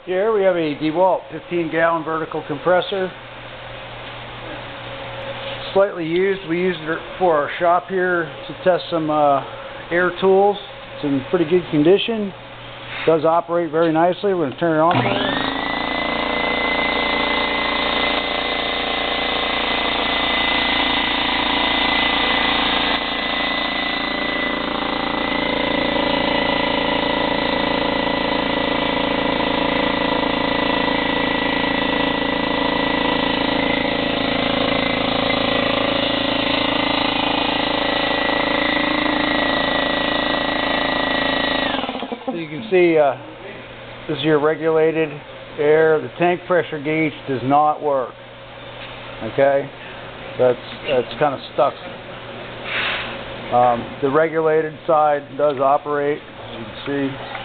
Here we have a Dewalt 15-gallon vertical compressor. Slightly used. We used it for our shop here to test some air tools. It's in pretty good condition. It does operate very nicely. We're going to turn it on for you. So you can see this is your regulated air. The tank pressure gauge does not work. Okay, that's kind of stuck. The regulated side does operate, as you can see.